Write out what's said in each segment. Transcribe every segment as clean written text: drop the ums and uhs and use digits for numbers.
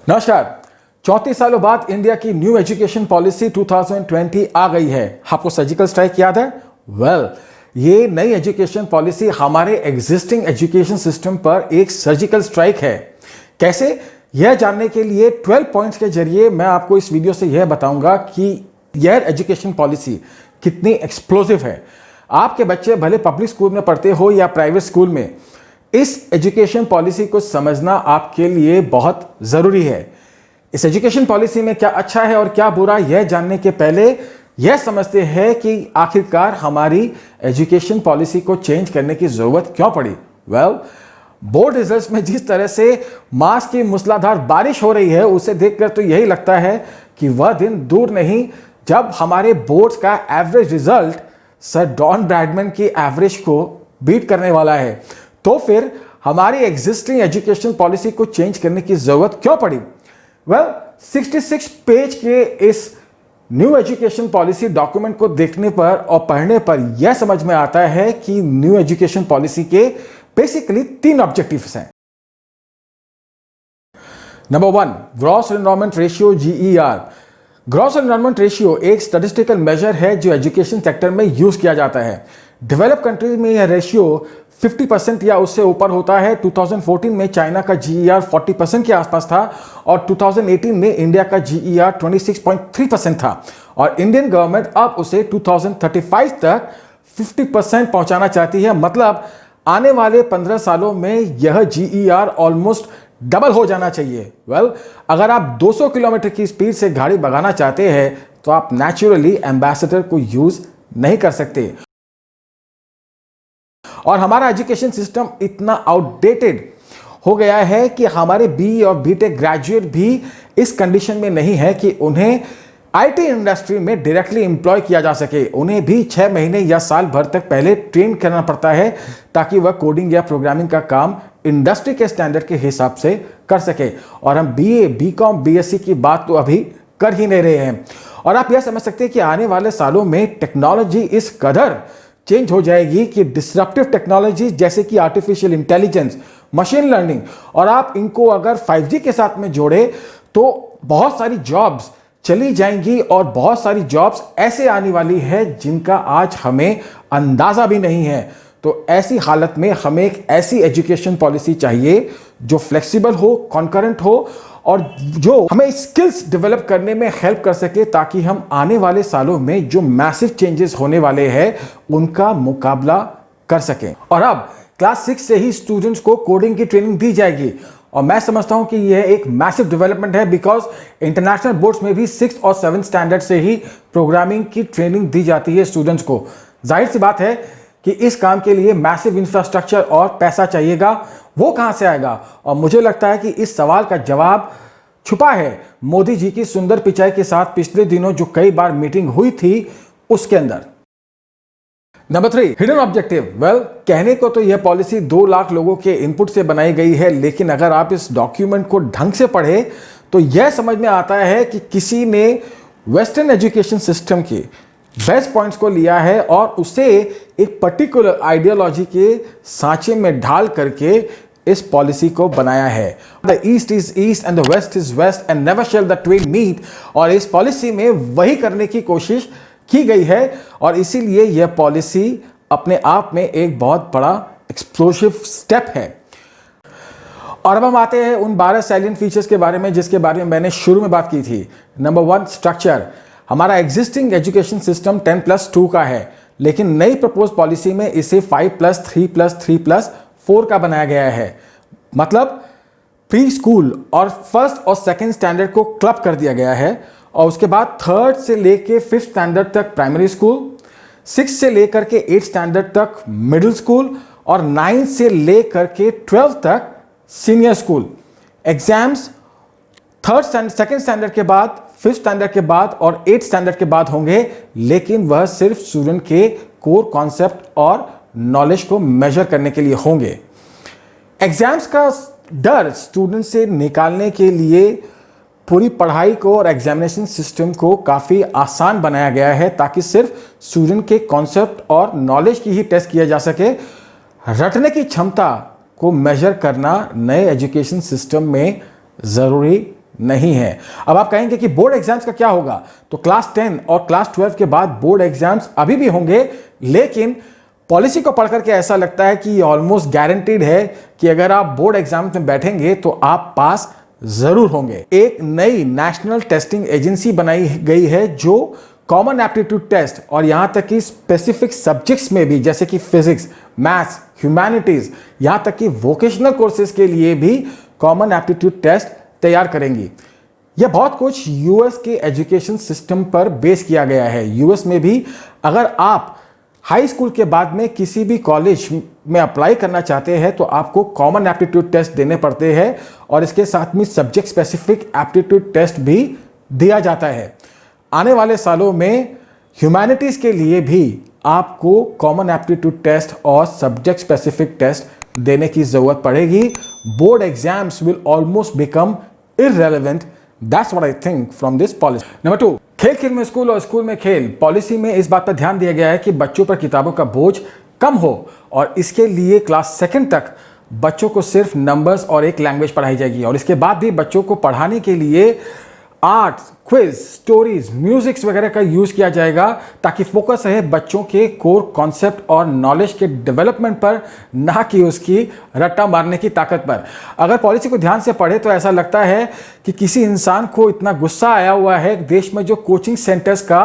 नमस्कार। 34 सालों बाद इंडिया की न्यू एजुकेशन पॉलिसी 2020 आ गई है। आपको सर्जिकल स्ट्राइक याद है? ये नई एजुकेशन पॉलिसी हमारे एग्जिस्टिंग एजुकेशन सिस्टम पर एक सर्जिकल स्ट्राइक है। कैसे? यह जानने के लिए 12 पॉइंट्स के जरिए मैं आपको इस वीडियो से यह बताऊंगा कि यह एजुकेशन पॉलिसी कितनी एक्सप्लोसिव है। आपके बच्चे भले पब्लिक स्कूल में पढ़ते हो या प्राइवेट स्कूल में, इस एजुकेशन पॉलिसी को समझना आपके लिए बहुत जरूरी है। इस एजुकेशन पॉलिसी में क्या अच्छा है और क्या बुरा, यह जानने के पहले यह समझते हैं कि आखिरकार हमारी एजुकेशन पॉलिसी को चेंज करने की जरूरत क्यों पड़ी। बोर्ड रिजल्ट्स में जिस तरह से मार्च की मूसलाधार बारिश हो रही है, उसे देखकर तो यही लगता है कि वह दिन दूर नहीं जब हमारे बोर्ड्स का average result sir Don Bradman की एवरेज को बीट करने वाला है। तो फिर हमारी एग्जिस्टिंग एजुकेशन पॉलिसी को चेंज करने की जरूरत क्यों पड़ी? 66 पेज के इस न्यू एजुकेशन पॉलिसी डॉक्यूमेंट को देखने पर और पढ़ने पर यह समझ में आता है कि न्यू एजुकेशन पॉलिसी के बेसिकली 3 ऑब्जेक्टिव्स हैं। Number 1, gross enrolment ratio GER। Gross enrolment ratio एक स्टैटिस्टिकल मेजर है जो एजुकेशन सेक्टर में यूज किया जाता है। डेवलप कंट्रीज में यह रेशियो 50% या उससे ऊपर होता है। 2014 में चाइना का GER 40% के आसपास था और 2018 में इंडिया का GER 26.3% था और इंडियन गवर्नमेंट अब उसे 2035 तक 50% पहुंचाना चाहती है। मतलब आने वाले 15 सालों में यह GER ऑलमोस्ट डबल हो जाना चाहिए। अगर आप 200 किलोमीटर की स्पीड से गाड़ी भगाना चाहते हैं तो आप नेचुरली एम्बेसडर को यूज नहीं कर सकते। और हमारा एजुकेशन सिस्टम इतना आउटडेटेड हो गया है कि हमारे BE और BTech ग्रेजुएट भी इस कंडीशन में नहीं है कि उन्हें IT इंडस्ट्री में डायरेक्टली एम्प्लॉय किया जा सके। उन्हें भी 6 महीने या साल भर तक पहले ट्रेन करना पड़ता है ताकि वह कोडिंग या प्रोग्रामिंग का काम इंडस्ट्री के स्टैंडर्ड के हिसाब से कर सके। और हम BA, BCom, BSc की बात तो अभी कर ही नहीं रहे हैं। और आप यह समझ सकते हैं कि आने वाले सालों में टेक्नोलॉजी इस कदर चेंज हो जाएगी कि डिसरप्टिव टेक्नोलॉजी जैसे कि आर्टिफिशियल इंटेलिजेंस, मशीन लर्निंग, और आप इनको अगर 5G के साथ में जोड़े तो बहुत सारी जॉब्स चली जाएंगी और बहुत सारी जॉब्स ऐसे आने वाली है जिनका आज हमें अंदाजा भी नहीं है। तो ऐसी हालत में हमें एक ऐसी एजुकेशन पॉलिसी चाहिए जो फ्लेक्सिबल हो, कॉन्करेंट हो और जो हमें स्किल्स डेवलप करने में हेल्प कर सके ताकि हम आने वाले सालों में जो मैसिव चेंजेस होने वाले हैं उनका मुकाबला कर सकें। और अब क्लास 6 से ही स्टूडेंट्स को कोडिंग की ट्रेनिंग दी जाएगी और मैं समझता हूं कि यह एक मैसिव डेवलपमेंट है बिकॉज इंटरनेशनल बोर्ड्स में भी 6 और 7 स्टैंडर्ड से ही प्रोग्रामिंग की ट्रेनिंग दी जाती है स्टूडेंट्स को। जाहिर सी बात है कि इस काम के लिए मैसिव इंफ्रास्ट्रक्चर और पैसा चाहिएगा। वो कहां से आएगा? और मुझे लगता है कि इस सवाल का जवाब छुपा है मोदी जी की सुंदर पिचाई के साथ पिछले दिनों जो कई बार मीटिंग हुई थी उसके अंदर। Number 3, hidden objective. कहने को तो यह पॉलिसी 2 लाख लोगों के इनपुट से बनाई गई है, लेकिन अगर आप इस डॉक्यूमेंट को ढंग से पढ़े तो यह समझ में आता है कि किसी ने वेस्टर्न एजुकेशन सिस्टम के बेस्ट पॉइंट्स को लिया है और उसे एक पर्टिकुलर आइडियोलॉजी के सांचे में ढाल करके इस पॉलिसी को बनाया है। The east is east and the west is west and never shall the twain meet. और इस पॉलिसी में वही करने की कोशिश की गई है और इसीलिए यह पॉलिसी अपने आप में एक बहुत बड़ा एक्सप्लोसिव स्टेप है। और अब हम आते हैं उन 12 सैलिएंट फीचर्स के बारे में जिसके बारे में मैंने शुरू में बात की थी। Number 1, structure. हमारा एग्जिस्टिंग एजुकेशन सिस्टम 10+2 का है, लेकिन नई प्रपोज पॉलिसी में इसे 5+3+3+4 का बनाया गया है। मतलब प्री स्कूल और फर्स्ट और सेकंड स्टैंडर्ड को क्लब कर दिया गया है और उसके बाद 3rd से लेके 5th स्टैंडर्ड तक प्राइमरी स्कूल, 6 से लेकर के 8th स्टैंडर्ड तक मिडिल स्कूल और 9 से लेकर के 12 तक senior school. Exams 2nd standard के बाद, 5th स्टैंडर्ड के बाद और 8th स्टैंडर्ड के बाद होंगे, लेकिन वह सिर्फ स्टूडेंट के कोर कॉन्सेप्ट और नॉलेज को मेजर करने के लिए होंगे। एग्जाम्स का डर स्टूडेंट से निकालने के लिए पूरी पढ़ाई को और एग्जामिनेशन सिस्टम को काफ़ी आसान बनाया गया है ताकि सिर्फ स्टूडेंट के कॉन्सेप्ट और नॉलेज की ही टेस्ट किया जा सके। रटने की क्षमता को मेजर करना नए एजुकेशन सिस्टम में ज़रूरी नहीं है। अब आप कहेंगे कि बोर्ड एग्जाम्स का क्या होगा, तो क्लास 10 और क्लास 12 के बाद बोर्ड एग्जाम्स अभी भी होंगे, लेकिन पॉलिसी को पढ़ करके ऐसा लगता है कि ये ऑलमोस्ट गारंटीड है कि अगर आप बोर्ड एग्जाम में बैठेंगे तो आप पास जरूर होंगे। एक नई नेशनल टेस्टिंग एजेंसी बनाई गई है जो कॉमन एप्टीट्यूड टेस्ट और यहां तक कि स्पेसिफिक सब्जेक्ट्स में भी, जैसे कि फिजिक्स, मैथ्स, ह्यूमैनिटीज, यहां तक कि वोकेशनल कोर्सेज के लिए भी कॉमन एप्टीट्यूड टेस्ट तैयार करेंगी। यह बहुत कुछ यूएस के एजुकेशन सिस्टम पर बेस किया गया है। यूएस में भी अगर आप हाई स्कूल के बाद में किसी भी कॉलेज में अप्लाई करना चाहते हैं तो आपको कॉमन एप्टीट्यूड टेस्ट देने पड़ते हैं और इसके साथ में सब्जेक्ट स्पेसिफिक एप्टीट्यूड टेस्ट भी दिया जाता है। आने वाले सालों में ह्यूमैनिटीज के लिए भी आपको कॉमन एप्टीट्यूड टेस्ट और सब्जेक्ट स्पेसिफिक टेस्ट देने की जरूरत पड़ेगी। Board exams will almost become irrelevant. That's what I think from this policy. Number 2, खेल खेल में स्कूल और स्कूल में खेल। पॉलिसी में इस बात पर ध्यान दिया गया है कि बच्चों पर किताबों का बोझ कम हो और इसके लिए क्लास 2 तक बच्चों को सिर्फ नंबर्स और एक लैंग्वेज पढ़ाई जाएगी और इसके बाद भी बच्चों को पढ़ाने के लिए आर्ट, क्विज, स्टोरीज, म्यूजिक्स वगैरह का यूज किया जाएगा ताकि फोकस रहे बच्चों के कोर कॉन्सेप्ट और नॉलेज के डेवलपमेंट पर, ना कि उसकी रट्टा मारने की ताकत पर। अगर पॉलिसी को ध्यान से पढ़े तो ऐसा लगता है कि किसी इंसान को इतना गुस्सा आया हुआ है देश में जो कोचिंग सेंटर्स का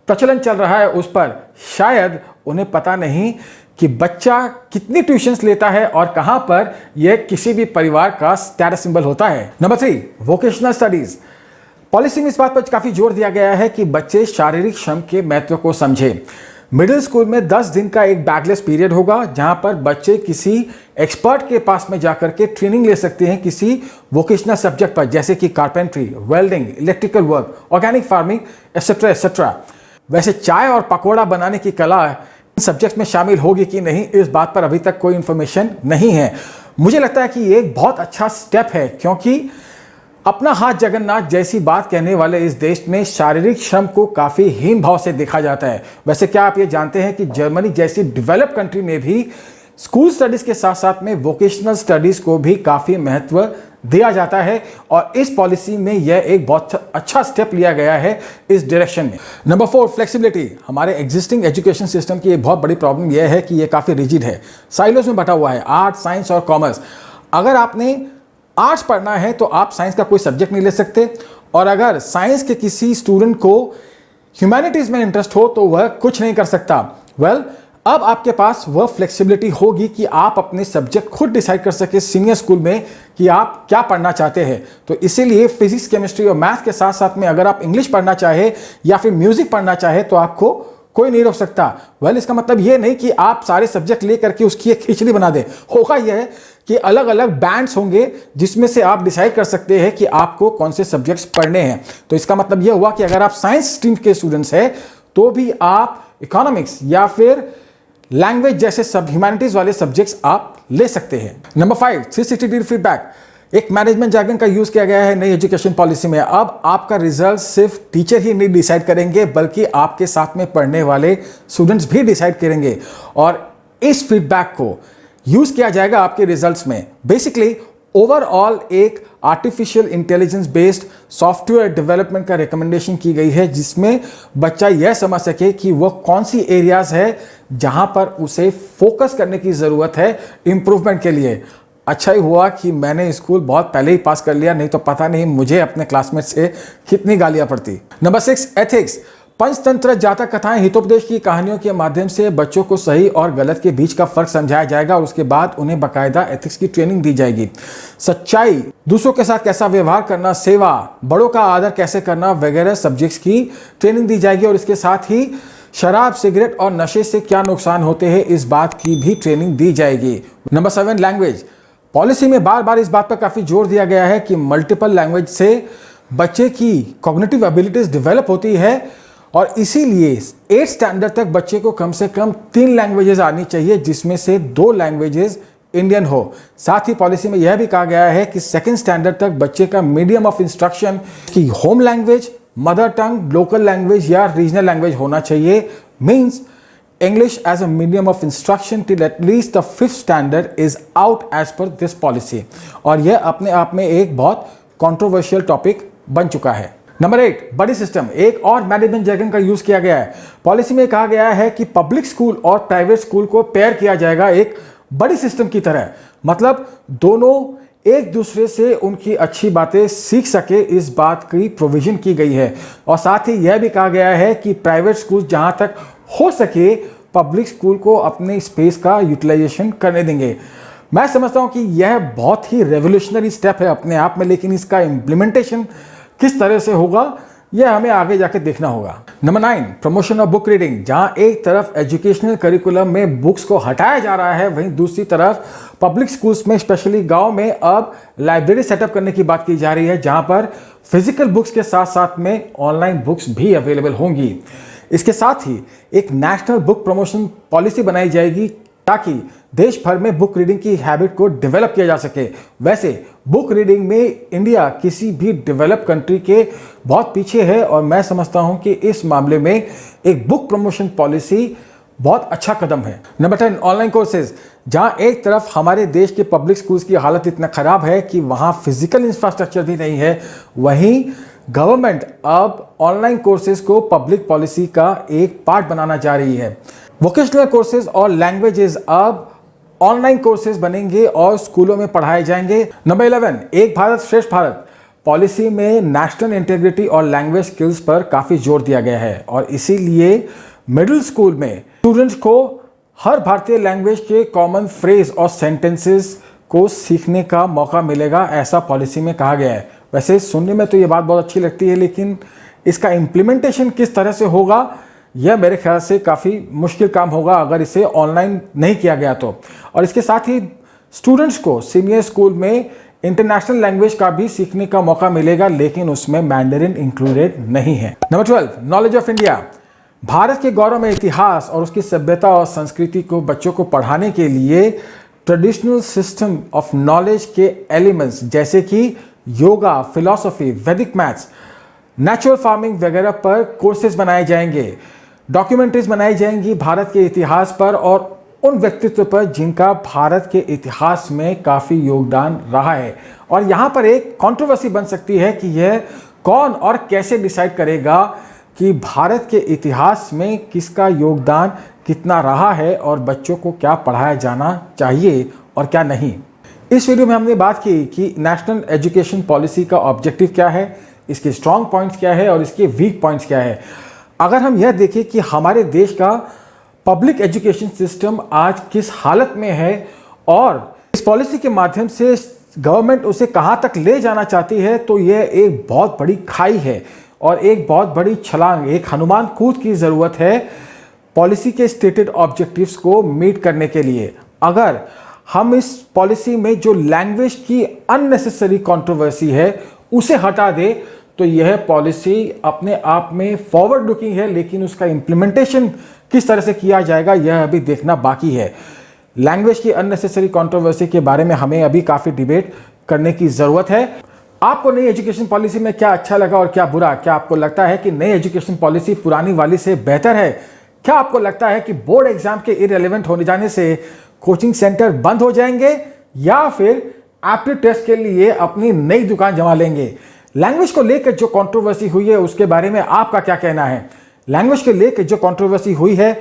प्रचलन चल रहा है उस पर। शायद उन्हें पता नहीं कि बच्चा कितनी ट्यूशंस लेता है और कहां पर यह किसी भी परिवार का स्टेटस सिंबल होता है। Number 3, vocational studies. पॉलिसी में इस बात पर काफी जोर दिया गया है कि बच्चे शारीरिक श्रम के महत्व को समझें। मिडिल स्कूल में 10 दिन का एक बैकलेस पीरियड होगा जहां पर बच्चे किसी एक्सपर्ट के पास में जाकर के ट्रेनिंग ले सकते हैं किसी वोकेशनल सब्जेक्ट पर, जैसे कि carpentry, welding, electrical work, organic farming, etcetera etcetera. वैसे चाय और पकौड़ा बनाने की कला इन सब्जेक्ट्स में शामिल होगी कि नहीं, इस बात पर अभी तक कोई इंफॉर्मेशन नहीं है। मुझे लगता है कि ये एक बहुत अच्छा स्टेप है क्योंकि अपना हाथ जगन्नाथ जैसी बात कहने वाले इस देश में शारीरिक श्रम को काफी हीन भाव से देखा जाता है। वैसे क्या आप ये जानते हैं कि जर्मनी जैसी डेवलप्ड कंट्री में भी स्कूल स्टडीज के साथ साथ में वोकेशनल स्टडीज को भी काफी महत्व दिया जाता है और इस पॉलिसी में यह एक बहुत अच्छा स्टेप लिया गया है इस डायरेक्शन में। Number 4, flexibility. हमारे एग्जिस्टिंग एजुकेशन सिस्टम की एक बहुत बड़ी प्रॉब्लम यह है कि यह काफी रिजिड है, साइलोस में बटा हुआ है, आर्ट, साइंस और कॉमर्स। अगर आपने आर्ट्स पढ़ना है तो आप साइंस का कोई सब्जेक्ट नहीं ले सकते और अगर साइंस के किसी स्टूडेंट को ह्यूमैनिटीज में इंटरेस्ट हो तो वह कुछ नहीं कर सकता। अब आपके पास वह फ्लेक्सिबिलिटी होगी कि आप अपने सब्जेक्ट खुद डिसाइड कर सके सीनियर स्कूल में कि आप क्या पढ़ना चाहते हैं। तो इसीलिए फिजिक्स, केमिस्ट्री और मैथ के साथ साथ में अगर आप इंग्लिश पढ़ना चाहे या फिर म्यूजिक पढ़ना चाहे तो आपको कोई नहीं रोक सकता। इसका मतलब यह नहीं कि आप सारे सब्जेक्ट लेकर के उसकी एक खिचड़ी बना दें। होगा यह कि अलग अलग बैंड्स होंगे जिसमें से आप डिसाइड कर सकते हैं कि आपको कौन से सब्जेक्ट्स पढ़ने हैं। तो इसका मतलब यह हुआ कि अगर आप साइंस स्ट्रीम के स्टूडेंट्स हैं तो भी आप इकोनॉमिक्स या फिर लैंग्वेज जैसे सब ह्यूमैनिटीज वाले सब्जेक्ट्स आप ले सकते हैं। Number 5, 360 degree feedback. एक मैनेजमेंट जार्गन का यूज किया गया है नई एजुकेशन पॉलिसी में। अब आपका रिजल्ट सिर्फ टीचर ही नहीं डिसाइड करेंगे बल्कि आपके साथ में पढ़ने वाले स्टूडेंट्स भी डिसाइड करेंगे और इस फीडबैक को यूज किया जाएगा आपके रिजल्ट्स में। बेसिकली ओवरऑल एक artificial intelligence based software development का रिकमेंडेशन की गई है जिसमें बच्चा यह समझ सके कि वह कौन सी एरियाज है जहां पर उसे फोकस करने की जरूरत है इंप्रूवमेंट के लिए। अच्छा ही हुआ कि मैंने स्कूल बहुत पहले ही पास कर लिया, नहीं तो पता नहीं मुझे अपने क्लासमेट से कितनी गालियां पड़ती। Number 6, ethics. पंचतंत्र, जातक कथाएं, हितोपदेश की कहानियों के माध्यम से बच्चों को सही और गलत के बीच का फर्क समझाया जाएगा और उसके बाद उन्हें बाकायदा एथिक्स की ट्रेनिंग दी जाएगी। सच्चाई, दूसरों के साथ कैसा व्यवहार करना, सेवा, बड़ों का आदर कैसे करना वगैरह सब्जेक्ट्स की ट्रेनिंग दी जाएगी और इसके साथ ही शराब, सिगरेट और नशे से क्या नुकसान होते हैं इस बात की भी ट्रेनिंग दी जाएगी। Number 7, language. पॉलिसी में बार बार इस बात पर काफी जोर दिया गया है कि मल्टीपल लैंग्वेज से बच्चे की कॉग्निटिव एबिलिटीज डेवलप होती है और इसीलिए 8th स्टैंडर्ड तक बच्चे को कम से कम 3 लैंग्वेजेस आनी चाहिए जिसमें से 2 लैंग्वेजेस इंडियन हो। साथ ही पॉलिसी में यह भी कहा गया है कि 2nd स्टैंडर्ड तक बच्चे का मीडियम ऑफ इंस्ट्रक्शन की home language, mother tongue, local language या रीजनल लैंग्वेज होना चाहिए। Means English as a medium of instruction till at least the 5th standard is out as per this policy। और यह अपने आप में एक बहुत कंट्रोवर्शियल टॉपिक बन चुका है। नंबर 8, बड़ी सिस्टम। एक और मैनेजमेंट jargon का यूज किया गया है। पॉलिसी में कहा गया है कि पब्लिक स्कूल और प्राइवेट स्कूल को पेयर किया जाएगा एक बड़ी सिस्टम की तरह, मतलब दोनों एक दूसरे से उनकी अच्छी बातें सीख सके, इस बात की प्रोविजन की गई है। और साथ ही यह भी कहा गया है कि प्राइवेट स्कूल जहां तक हो सके पब्लिक स्कूल को अपने स्पेस का यूटिलाइजेशन करने देंगे। मैं समझता हूं कि यह बहुत ही रेवोल्यूशनरी स्टेप है अपने आप में, लेकिन इसका इम्प्लीमेंटेशन किस तरह से होगा यह हमें आगे जाके देखना होगा। Number 9, promotion of book reading. जहां एक तरफ एजुकेशनल करिकुलम में बुक्स को हटाया जा रहा है, वहीं दूसरी तरफ पब्लिक स्कूल्स में स्पेशली गांव में अब लाइब्रेरी सेटअप करने की बात की जा रही है, जहां पर फिजिकल बुक्स के साथ साथ में ऑनलाइन बुक्स भी अवेलेबल होंगी। इसके साथ ही एक नेशनल बुक प्रमोशन पॉलिसी बनाई जाएगी ताकि देश भर में बुक रीडिंग की हैबिट को डेवलप किया जा सके। वैसे बुक रीडिंग में इंडिया किसी भी डेवलप कंट्री के बहुत पीछे है और मैं समझता हूं कि इस मामले में एक बुक प्रमोशन पॉलिसी बहुत अच्छा कदम है। Number 10, online courses. जहां एक तरफ हमारे देश के पब्लिक स्कूल्स की हालत इतना खराब है कि वहां फिजिकल इंफ्रास्ट्रक्चर भी नहीं है, वहीं गवर्नमेंट अब ऑनलाइन कोर्सेज को पब्लिक पॉलिसी का एक पार्ट बनाना जा रही है। वोकेशनल कोर्सेज और लैंग्वेजेस अब ऑनलाइन कोर्सेज बनेंगे और स्कूलों में पढ़ाए जाएंगे। नंबर 11, एक भारत श्रेष्ठ भारत। पॉलिसी में नेशनल इंटीग्रिटी और लैंग्वेज स्किल्स पर काफी जोर दिया गया है और इसीलिए मिडिल स्कूल में स्टूडेंट्स को हर भारतीय लैंग्वेज के कॉमन फ्रेज और सेंटेंसेस को सीखने का मौका मिलेगा, ऐसा पॉलिसी में कहा गया है। वैसे सुनने में तो ये बात बहुत अच्छी लगती है, लेकिन इसका इम्प्लीमेंटेशन किस तरह से होगा यह मेरे ख्याल से काफ़ी मुश्किल काम होगा अगर इसे ऑनलाइन नहीं किया गया तो। और इसके साथ ही स्टूडेंट्स को सीनियर स्कूल में इंटरनेशनल लैंग्वेज का भी सीखने का मौका मिलेगा, लेकिन उसमें मैंडरिन इंक्लूडेड नहीं है। Number 12, knowledge of India. Bharat के गौरव में इतिहास और उसकी सभ्यता और संस्कृति को बच्चों को पढ़ाने के लिए ट्रेडिशनल सिस्टम ऑफ नॉलेज के एलिमेंट्स जैसे कि योगा, फिलॉसफी, वैदिक मैथ्स, नेचुरल फार्मिंग वगैरह पर कोर्सेज बनाए जाएंगे। डॉक्यूमेंट्रीज बनाई जाएंगी भारत के इतिहास पर और उन व्यक्तित्व पर जिनका भारत के इतिहास में काफ़ी योगदान रहा है। और यहाँ पर एक कंट्रोवर्सी बन सकती है कि यह कौन और कैसे डिसाइड करेगा कि भारत के इतिहास में किसका योगदान कितना रहा है और बच्चों को क्या पढ़ाया जाना चाहिए और क्या नहीं। इस वीडियो में हमने बात की कि नेशनल एजुकेशन पॉलिसी का ऑब्जेक्टिव क्या है, इसके स्ट्रॉन्ग पॉइंट्स क्या है और इसके वीक पॉइंट्स क्या है। अगर हम यह देखें कि हमारे देश का पब्लिक एजुकेशन सिस्टम आज किस हालत में है और इस पॉलिसी के माध्यम से गवर्नमेंट उसे कहां तक ले जाना चाहती है, तो यह एक बहुत बड़ी खाई है और एक बहुत बड़ी छलांग, एक हनुमान कूद की ज़रूरत है पॉलिसी के स्टेटेड ऑब्जेक्टिव्स को मीट करने के लिए। अगर हम इस पॉलिसी में जो लैंग्वेज की अननेसेसरी कंट्रोवर्सी है उसे हटा दे तो यह पॉलिसी अपने आप में फॉरवर्ड लुकिंग है, लेकिन उसका इंप्लीमेंटेशन किस तरह से किया जाएगा यह अभी देखना बाकी है। लैंग्वेज की अननेसेसरी कंट्रोवर्सी के बारे में हमें अभी काफ़ी डिबेट करने की ज़रूरत है। आपको नई एजुकेशन पॉलिसी में क्या अच्छा लगा और क्या बुरा? क्या आपको लगता है कि नई एजुकेशन पॉलिसी पुरानी वाली से बेहतर है? क्या आपको लगता है कि बोर्ड एग्जाम के इररिलेवेंट होने जाने से कोचिंग सेंटर बंद हो जाएंगे या फिर एप्टीट्यूड टेस्ट के लिए अपनी नई दुकान जमा लेंगे? लैंग्वेज को लेकर जो कंट्रोवर्सी हुई है उसके बारे में आपका क्या कहना है? लैंग्वेज के लेकर जो कंट्रोवर्सी हुई है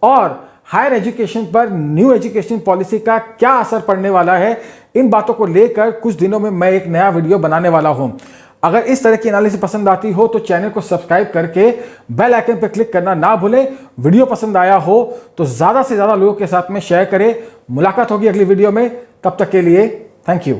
और हायर एजुकेशन पर न्यू एजुकेशन पॉलिसी का क्या असर पड़ने वाला है, इन बातों को लेकर कुछ दिनों में मैं एक नया वीडियो बनाने वाला हूं। अगर इस तरह की एनालिसिस पसंद आती हो तो चैनल को सब्सक्राइब करके बेल आइकन पर क्लिक करना ना भूलें। वीडियो पसंद आया हो तो ज़्यादा से ज़्यादा लोगों के साथ में शेयर करें। मुलाकात होगी अगली वीडियो में, तब तक के लिए थैंक यू।